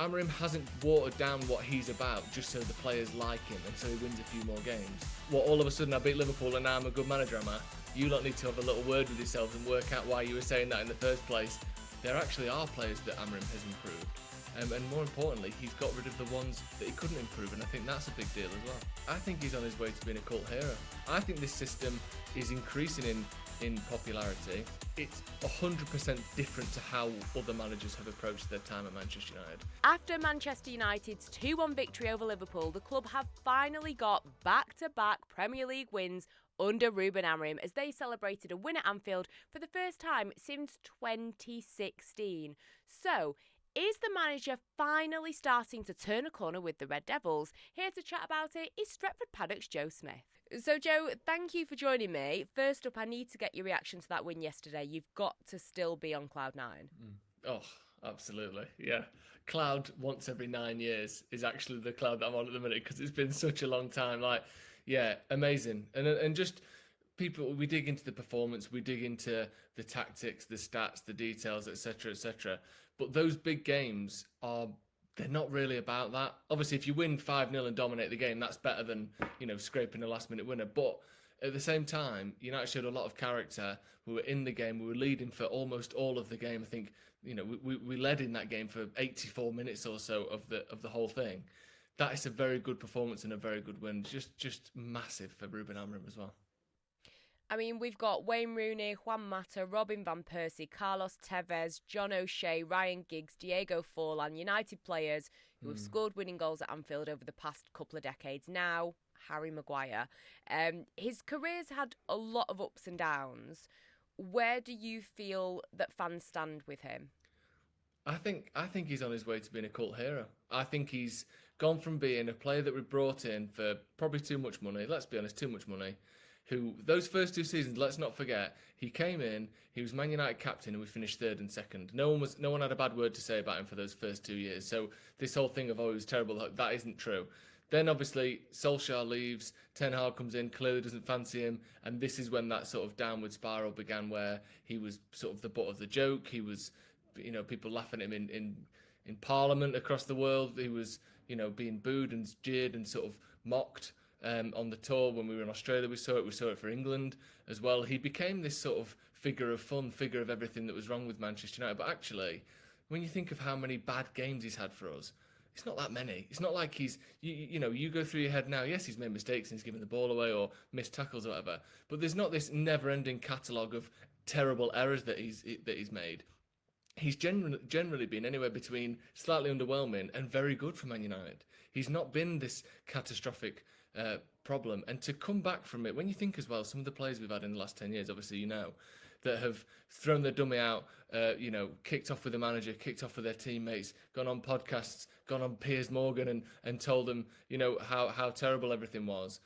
Amorim hasn't watered down what he's about just so the players like him and so he wins a few more games. What, all of a sudden I beat Liverpool and now I'm a good manager, am I? You lot need to have a little word with yourselves and work out why you were saying that in the first place. There actually are players that Amorim has improved. And more importantly, he's got rid of the ones that he couldn't improve, and I think that's a big deal as well. I think he's on his way to being a cult hero. I think this system is increasing in popularity. It's 100% different to how other managers have approached their time at Manchester United. After Manchester United's 2-1 victory over Liverpool, the club have finally got back-to-back Premier League wins under Ruben Amorim as they celebrated a win at Anfield for the first time since 2016. So, is the manager finally starting to turn a corner with the Red Devils? Here to chat about it is Stretford Paddock's Joe Smith. So, Joe, thank you for joining me. First up, I need to get your reaction to that win yesterday. You've got to still be on cloud nine. Oh, absolutely. Yeah. Cloud once every 9 years is actually the cloud that I'm on at the minute because it's been such a long time. Like, yeah, amazing. And just people, we dig into the performance, we dig into the tactics, the stats, the details, etc., etc. But those big games they're not really about that. Obviously, if you win 5-0 and dominate the game, that's better than, scraping a last-minute winner. But at the same time, United showed a lot of character. We were in the game. We were leading for almost all of the game. I think, we led in that game for 84 minutes or so of the whole thing. That is a very good performance and a very good win. Just massive for Ruben Amorim as well. I mean, we've got Wayne Rooney, Juan Mata, Robin van Persie, Carlos Tevez, John O'Shea, Ryan Giggs, Diego Forlan, United players who have scored winning goals at Anfield over the past couple of decades. Now, Harry Maguire. His career's had a lot of ups and downs. Where do you feel that fans stand with him? I think he's on his way to being a cult hero. I think he's gone from being a player that we brought in for probably too much money, let's be honest, too much money, who, those first 2 seasons, let's not forget, he came in, he was Man United captain and we finished 3rd and 2nd. No one had a bad word to say about him for those first 2 years. So this whole thing of, he was terrible, that isn't true. Then obviously Solskjaer leaves, Ten Hag comes in, clearly doesn't fancy him, and this is when that sort of downward spiral began where he was sort of the butt of the joke. He was, people laughing at him in Parliament across the world. He was, being booed and jeered and sort of mocked. On the tour when we were in Australia, we saw it for England as well. He became this sort of figure of fun, figure of everything that was wrong with Manchester United. But actually, when you think of how many bad games he's had for us, it's not that many. It's not like he's, you go through your head now, yes, he's made mistakes and he's given the ball away or missed tackles or whatever, but there's not this never-ending catalogue of terrible errors that he's made. He's generally been anywhere between slightly underwhelming and very good for Man United. He's not been this catastrophic problem. And to come back from it, when you think as well, some of the players we've had in the last 10 years, obviously, that have thrown their dummy out, kicked off with the manager, kicked off with their teammates, gone on podcasts, gone on Piers Morgan and told them, how terrible everything was.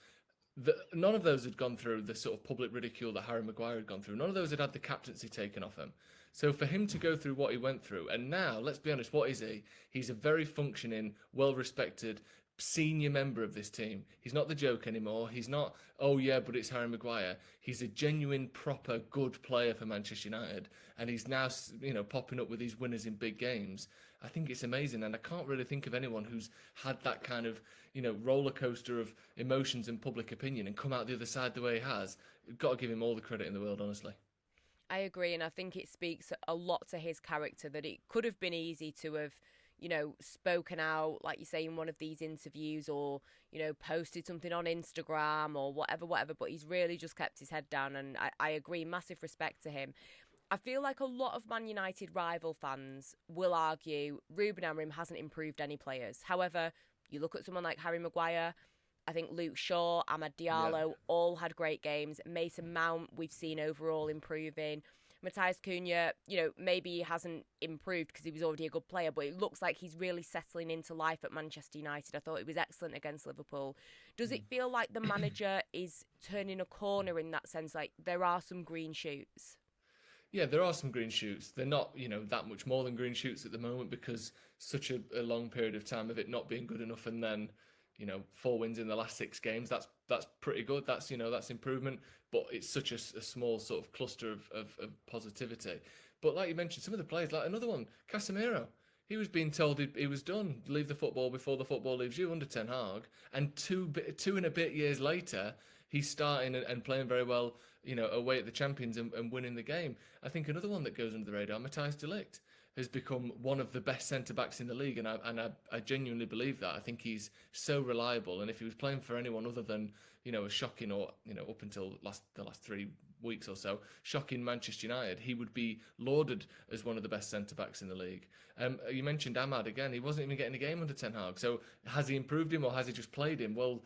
None of those had gone through the sort of public ridicule that Harry Maguire had gone through. None of those had the captaincy taken off him. So for him to go through what he went through, and now, let's be honest, what is he? He's a very functioning, well-respected, senior member of this team. He's not the joke anymore. He's not, oh yeah, but it's Harry Maguire. He's a genuine, proper, good player for Manchester United. And he's now, popping up with these winners in big games. I think it's amazing. And I can't really think of anyone who's had that kind of, roller coaster of emotions and public opinion and come out the other side the way he has. You've got to give him all the credit in the world, honestly. I agree, and I think it speaks a lot to his character that it could have been easy to have, spoken out, like you say, in one of these interviews or, posted something on Instagram or whatever, but he's really just kept his head down, and I agree, massive respect to him. I feel like a lot of Man United rival fans will argue Ruben Amorim hasn't improved any players. However, you look at someone like Harry Maguire, I think Luke Shaw, Amad Diallo, all had great games. Mason Mount, we've seen overall improving. Matthias Cunha, maybe he hasn't improved because he was already a good player, but it looks like he's really settling into life at Manchester United. I thought he was excellent against Liverpool. Does it feel like the manager is turning a corner in that sense? Like there are some green shoots? Yeah, there are some green shoots. They're not, that much more than green shoots at the moment because such a long period of time of it not being good enough and then 4 wins in the last 6 games. That's pretty good. That's that's improvement. But it's such a small sort of cluster of positivity. But like you mentioned, some of the players, like another one, Casemiro. He was being told he was done. Leave the football before the football leaves you under Ten Hag. And two and a bit years later, he's starting and playing very well, away at the champions and winning the game. I think another one that goes under the radar, Matthijs de Ligt, has become one of the best centre-backs in the league. And I genuinely believe that. I think he's so reliable. And if he was playing for anyone other than, a shocking or, up until the last 3 weeks or so, shocking Manchester United, he would be lauded as one of the best centre-backs in the league. You mentioned Ahmad again. He wasn't even getting a game under Ten Hag. So has he improved him or has he just played him? Well,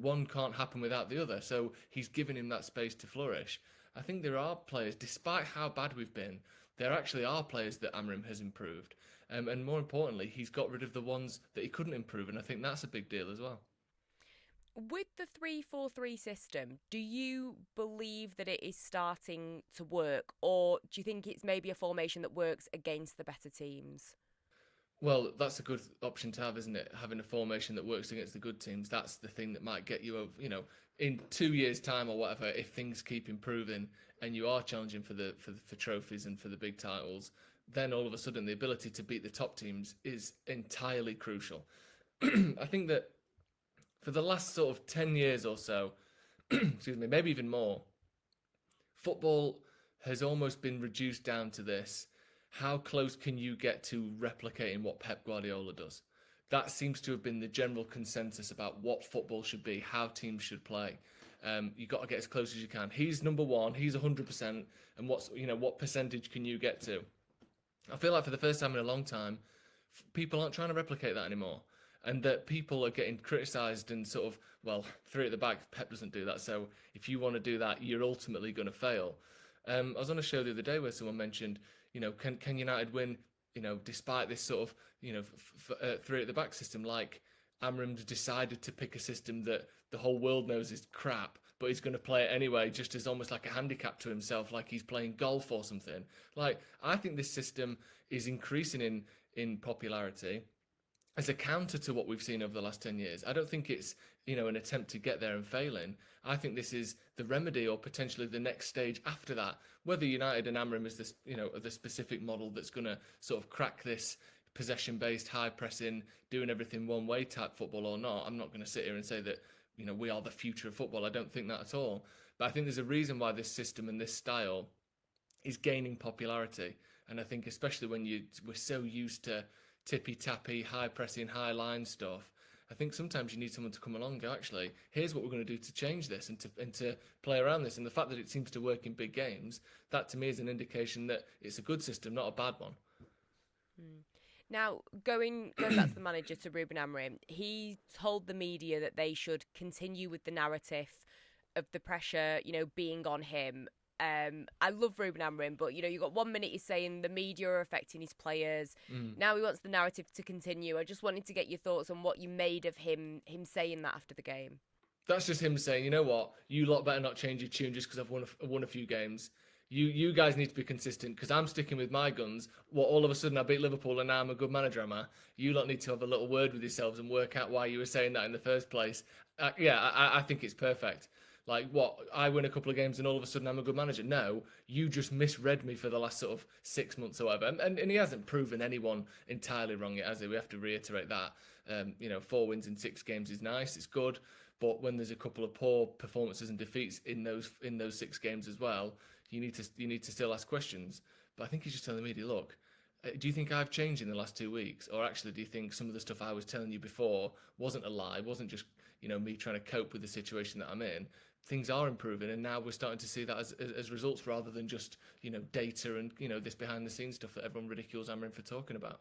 one can't happen without the other. So he's given him that space to flourish. I think there are players, despite how bad we've been, there actually are players that Amorim has improved. And more importantly, he's got rid of the ones that he couldn't improve. And I think that's a big deal as well. With the 3-4-3 system, do you believe that it is starting to work, or do you think it's maybe a formation that works against the better teams? Well, that's a good option to have, isn't it? Having a formation that works against the good teams. That's the thing that might get you over, in 2 years' time or whatever, if things keep improving and you are challenging for trophies and for the big titles, then all of a sudden the ability to beat the top teams is entirely crucial. I think that for the last sort of 10 years or so, excuse me, maybe even more, football has almost been reduced down to this. How close can you get to replicating what Pep Guardiola does? That seems to have been the general consensus about what football should be, how teams should play. You've got to get as close as you can. He's number one, he's 100%, and what percentage can you get to? I feel like for the first time in a long time, people aren't trying to replicate that anymore. And that people are getting criticised and sort of, well, three at the back, Pep doesn't do that. So if you want to do that, you're ultimately going to fail. I was on a show the other day where someone mentioned, can United win, despite this sort of, three at the back system? Like Amorim's decided to pick a system that the whole world knows is crap, but he's going to play it anyway, just as almost like a handicap to himself, like he's playing golf or something. Like, I think this system is increasing in popularity as a counter to what we've seen over the last 10 years. I don't think it's, an attempt to get there and failing. I think this is the remedy or potentially the next stage after that. Whether United and Amorim is this, the specific model that's going to sort of crack this possession-based, high-pressing, doing everything one-way type football or not, I'm not going to sit here and say that, we are the future of football. I don't think that at all. But I think there's a reason why this system and this style is gaining popularity. And I think especially when we're so used to tippy-tappy, high-pressing, high-line stuff, I think sometimes you need someone to come along and go, actually, here's what we're going to do to change this and to play around this. And the fact that it seems to work in big games, that to me is an indication that it's a good system, not a bad one. Now, going back to the manager, to Ruben Amorim, he told the media that they should continue with the narrative of the pressure, being on him. I love Ruben Amorim, but you got 1 minute he's saying the media are affecting his players. Now he wants the narrative to continue. I just wanted to get your thoughts on what you made of him saying that after the game. That's just him saying, you know what, you lot better not change your tune just because I've won a few games. You guys need to be consistent because I'm sticking with my guns. What, all of a sudden I beat Liverpool and now I'm a good manager, am I? You lot need to have a little word with yourselves and work out why you were saying that in the first place. I think it's perfect. Like, what, I win a couple of games and all of a sudden I'm a good manager? No, you just misread me for the last sort of 6 months or whatever. And he hasn't proven anyone entirely wrong yet, has he? We have to reiterate that. 4 wins in 6 games is nice, it's good. But when there's a couple of poor performances and defeats in those 6 games as well, you need to still ask questions. But I think he's just telling the media, look, do you think I've changed in the last 2 weeks? Or actually, do you think some of the stuff I was telling you before wasn't a lie, wasn't just, me trying to cope with the situation that I'm in? Things are improving, and now we're starting to see that as results rather than just, data and, this behind-the-scenes stuff that everyone ridicules Amorim for talking about.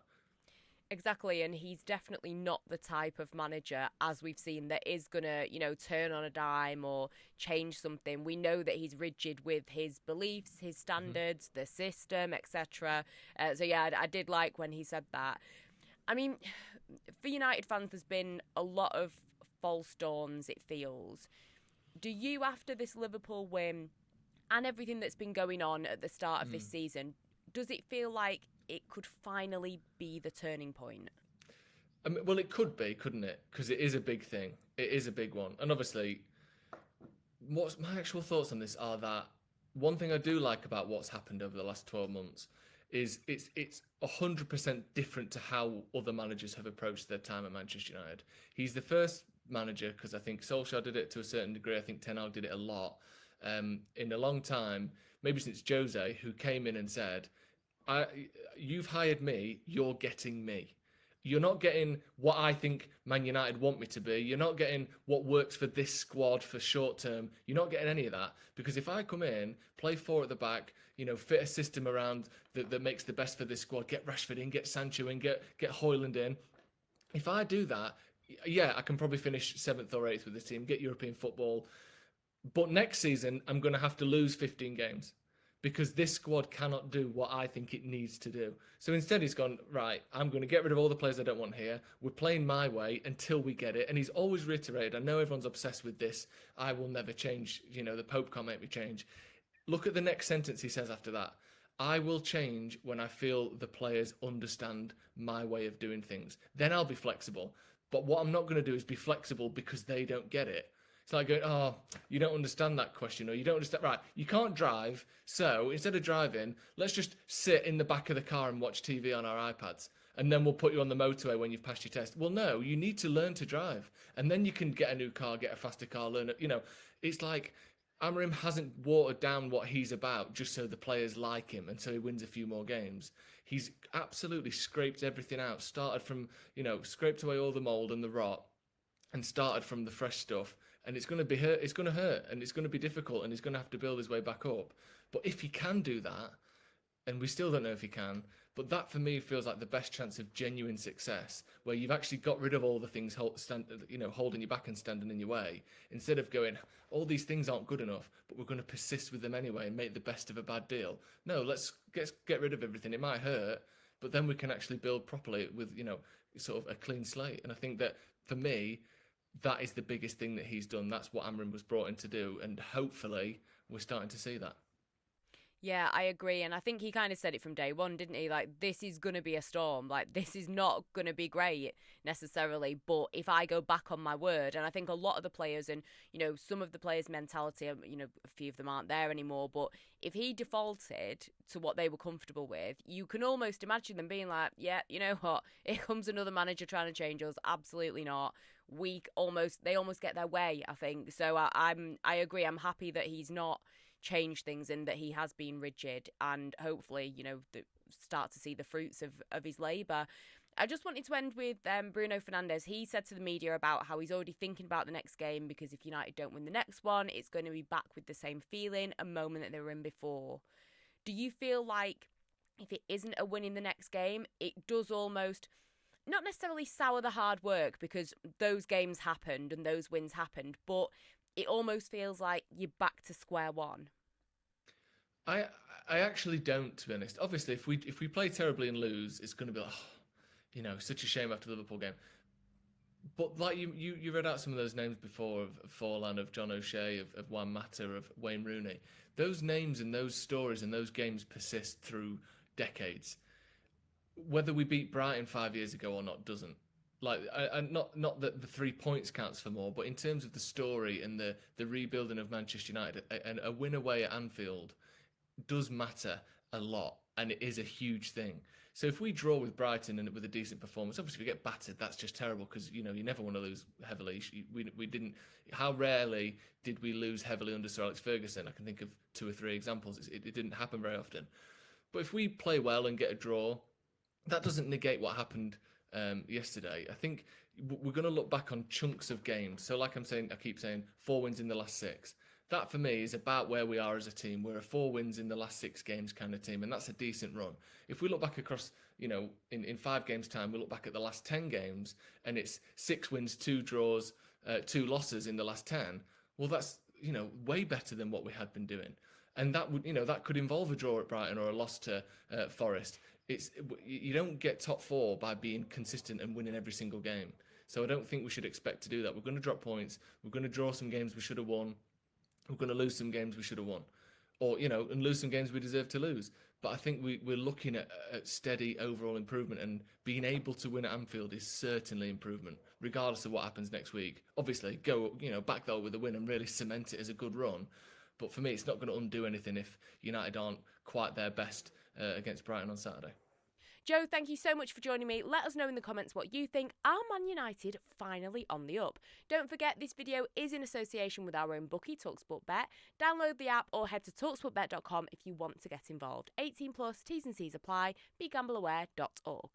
Exactly, and he's definitely not the type of manager, as we've seen, that is going to, turn on a dime or change something. We know that he's rigid with his beliefs, his standards, the system, etc. I did like when he said that. I mean, for United fans, there's been a lot of false dawns, it feels. Do you, after this Liverpool win and everything that's been going on at the start of this season, does it feel like it could finally be the turning point? I mean, well, it could be, couldn't it? Because it is a big thing. It is a big one. And obviously, what's my actual thoughts on this are that one thing I do like about what's happened over the last 12 months is it's 100% different to how other managers have approached their time at Manchester United. He's the first manager, because I think Solskjaer did it to a certain degree. I think Ten Hag did it a lot in a long time, maybe since Jose, who came in and said, "You've hired me. You're getting me. You're not getting what I think Man United want me to be. You're not getting what works for this squad for short term. You're not getting any of that. Because if I come in, play four at the back, fit a system around that makes the best for this squad, get Rashford in, get Sancho in, get Højlund in. If I do that, yeah, I can probably finish 7th or 8th with this team, get European football. But next season, I'm going to have to lose 15 games. Because this squad cannot do what I think it needs to do. So instead he's gone, right, I'm going to get rid of all the players I don't want here. We're playing my way until we get it. And he's always reiterated, I know everyone's obsessed with this, I will never change, the Pope can't make me change. Look at the next sentence he says after that. I will change when I feel the players understand my way of doing things. Then I'll be flexible. But what I'm not going to do is be flexible because they don't get it. It's like going, oh, you don't understand that question, or you don't understand. Right, you can't drive, so instead of driving, let's just sit in the back of the car and watch TV on our iPads, and then we'll put you on the motorway when you've passed your test. Well, no, you need to learn to drive, and then you can get a new car, get a faster car, learn it. It's like Amorim hasn't watered down what he's about just so the players like him and so he wins a few more games. He's absolutely scraped everything out, started from, scraped away all the mould and the rot, and started from the fresh stuff. And it's going to be hurt. It's going to hurt, and it's going to be difficult, and he's going to have to build his way back up. But if he can do that, and we still don't know if he can, but that for me feels like the best chance of genuine success, where you've actually got rid of all the things holding you back and standing in your way, instead of going, all these things aren't good enough, but we're going to persist with them anyway and make the best of a bad deal. No, let's get rid of everything. It might hurt, but then we can actually build properly with sort of a clean slate. And I think that for me, that is the biggest thing that he's done. That's what Amorim was brought in to do, and hopefully we're starting to see that. Yeah, I agree. And I think he kind of said it from day one, didn't he? Like, this is going to be a storm. Like, this is not going to be great necessarily. But if I go back on my word, and I think a lot of the players and, some of the players' mentality, a few of them aren't there anymore. But if he defaulted to what they were comfortable with, you can almost imagine them being like, yeah, you know what? Here comes another manager trying to change us. Absolutely not. They almost get their way, I think. So I agree. I'm happy that he's not changed things and that he has been rigid, and hopefully, start to see the fruits of his labour. I just wanted to end with Bruno Fernandes. He said to the media about how he's already thinking about the next game, because if United don't win the next one, it's going to be back with the same feeling, a moment that they were in before. Do you feel like if it isn't a win in the next game, it does almost not necessarily sour the hard work, because those games happened and those wins happened, but it almost feels like you're back to square one? I actually don't, to be honest. Obviously, if we play terribly and lose, it's going to be like, such a shame after the Liverpool game. But like you read out some of those names before, of Forlan, of John O'Shea, of Juan Mata, of Wayne Rooney. Those names and those stories and those games persist through decades. Whether we beat Brighton 5 years ago or not doesn't. Like, not that the 3 points counts for more, but in terms of the story and the rebuilding of Manchester United, a win away at Anfield does matter a lot, and it is a huge thing. So if we draw with Brighton and with a decent performance, obviously we get battered, that's just terrible, because you never want to lose heavily. We didn't. How rarely did we lose heavily under Sir Alex Ferguson? I can think of 2 or 3 examples. It didn't happen very often. But if we play well and get a draw, that doesn't negate what happened yesterday. I think we're going to look back on chunks of games. So like I keep saying 4 wins in the last 6. That for me is about where we are as a team. We're a 4 wins in the last 6 games kind of team, and that's a decent run. If we look back across, in 5 games time, we look back at the last 10 games and it's 6 wins, 2 draws, 2 losses in the last 10. Well, that's, way better than what we had been doing. And that would, that could involve a draw at Brighton or a loss to Forest. You don't get top 4 by being consistent and winning every single game. So I don't think we should expect to do that. We're going to drop points. We're going to draw some games we should have won. We're going to lose some games we should have won. Or, and lose some games we deserve to lose. But I think we're looking at steady overall improvement, and being able to win at Anfield is certainly improvement, regardless of what happens next week. Obviously, go, back there with a win and really cement it as a good run. But for me, it's not going to undo anything if United aren't quite their best against Brighton on Saturday. Joe, thank you so much for joining me. Let us know in the comments what you think. Are Man United finally on the up? Don't forget, this video is in association with our own bookie, talkSPORT Bet. Download the app or head to talksportbet.com if you want to get involved. 18 plus, T's and C's apply. BeGambleAware.org.